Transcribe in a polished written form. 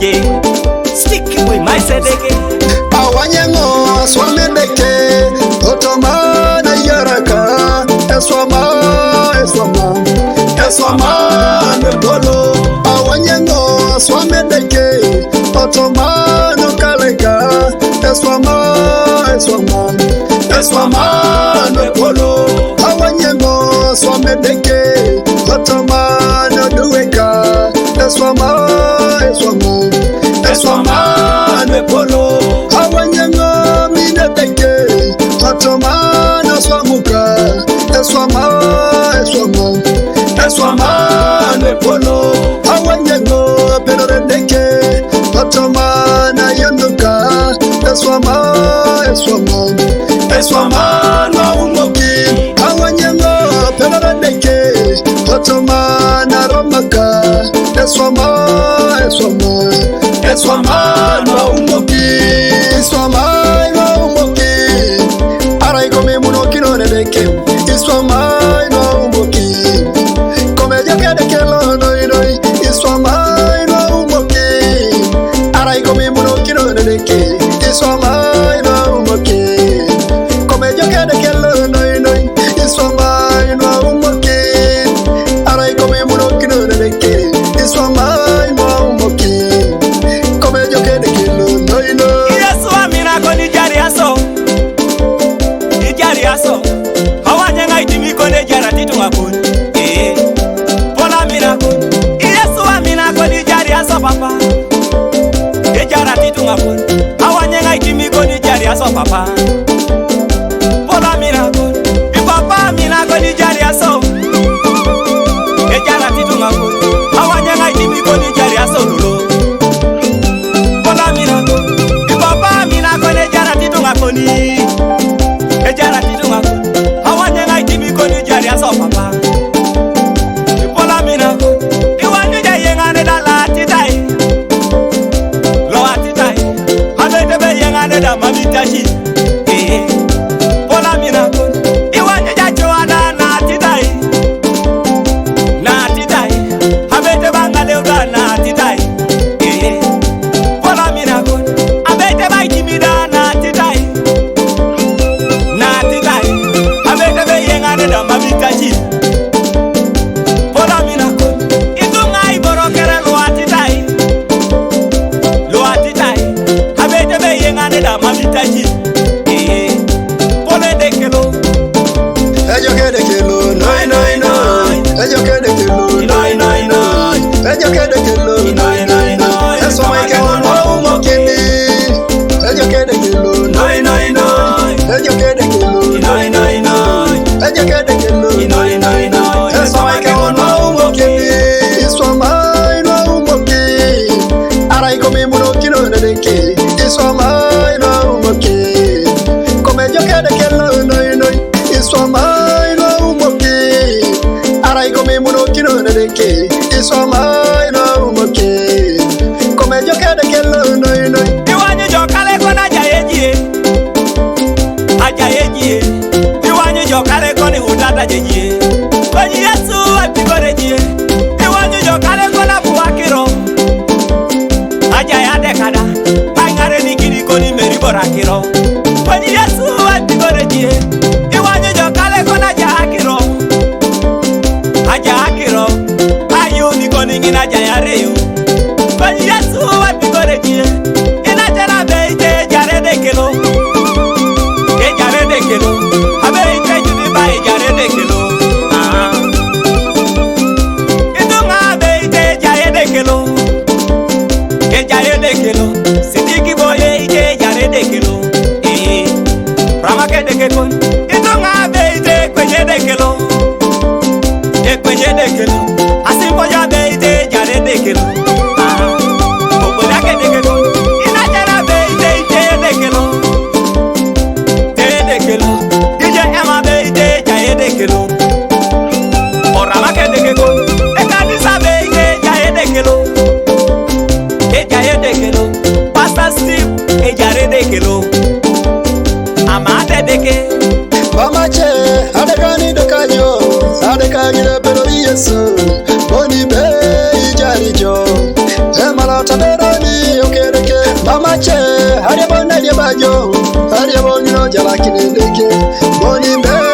Edeke. Stick with my Edeke. Awanyengo swam Edeke. Otoma na yaraka. Eswama nebolo. Awanyengo swam Edeke. Otoma no kalega. Eswama nebolo. Awanyengo swam Edeke. Otoma no duweka. Eswama nebolo. Awanyengo minedeke. Otoma no swamuka. Eswama nebolo. Awanyengo pedorendeke. Otoma na yanduka. Eswama no umoki. Awanyengo pedorendeke. Otoma na romaka. Eswama no umoki. Eswama no umoki. Arai kome muno kino nedeke. Eswama no umoki. Kome jake deke lo noi. Eswama no umoki. Arai kome muno kino nedeke. Eswama no umoki. Kome jake deke lo noi. Eswama no umoki. Arai kome muno kino nedeke. Eswama no umoki. Kome jake deke lo noi. Yesu amina koni jari aso. Ijari aso. Hawanyenga itimi kone jara titu ngakuni. Pola mina kuni. Yesu amina koni jari aso papa. Ijara titu ngakuni. Hawanyenga itimi kone jari aso papa. Pola mina kuni. Papa mina koni jari aso. Ijara titu ngakuni. Hawanyenga itimi kone jari aso lulu. Pola mina kuni. Papa mina kone jara titu ngakuni. Ejara titu ngakuni. Hawanyenga itimi kone jari aso papa. Pola mina kuni. Iwanyu jayenga ne dala titai. Loa titai. Habete be yenga ne da mamitaji. Pola mina kuni. Iwanyu jachoana na titai. Na titai. Habete banga leuda na titai. Pola mina kuni. Habete ba itimida na titai. Na titai. Habete be yenga ne da mamitaji. Pola mina kuni. Itunga iboro kere loa titai. Loa titai. Habete be yenga ne da mamitaji. Pola dekelo. Ejoke deke lo noi. Ejoke deke lo noi. Ejoke deke lo noi. Eswama ike ono umokini. Ejoke deke lo noi. Ejoke deke lo noi. Ejoke deke lo noi. Eswama ike ono umokini. Eswama no umoki. Arai kome muno kino nedeke. Eswama no umoki. Kome joke deke lo noi. Eswama no umoki. Arai kome muno kino nedeke. Eswama no umoki. Kome joke deke lo noi. Iwanyu jokale kona jayejie. Ajayejie. Iwanyu jokale koni hudada jejie. Kwenye Yesu apigorejie. Iwanyu jokale kona buwakiro. Ajayade kada. Angare nikiri koni meriborakiro. Kwenye Yesu apigorejie. Iwanyu jokale kona jahakiro. Ajahakiro. Ayu nikoni ngina jayareyo. Kwenye Yesu apigorejie. Inatera beite jarede kilo. Jarede kilo. Abeite judiba jarede kilo. Itunga beite jarede kilo. Jarede kilo. Sidiki boye ite jarede kilo. Ramake deke kon. Itunga beite kwenye dekelo. Kwenye dekelo. Asimpo ya beite jarede kilo. Obolake deke kon. Inatera beite ite dekelo. Dekelo. Dije ema beite jarede kilo. Oramake deke kon. Ekanisa beite jarede kilo. Jarede kilo. Pastor Steve jarede kilo. Amade deke. Mama che adekani dokanyo. Adekani de pero Yesu. Boni be ijarijo. Emala tabera ni bajo, hadi bonyo jala kinedeke, boni be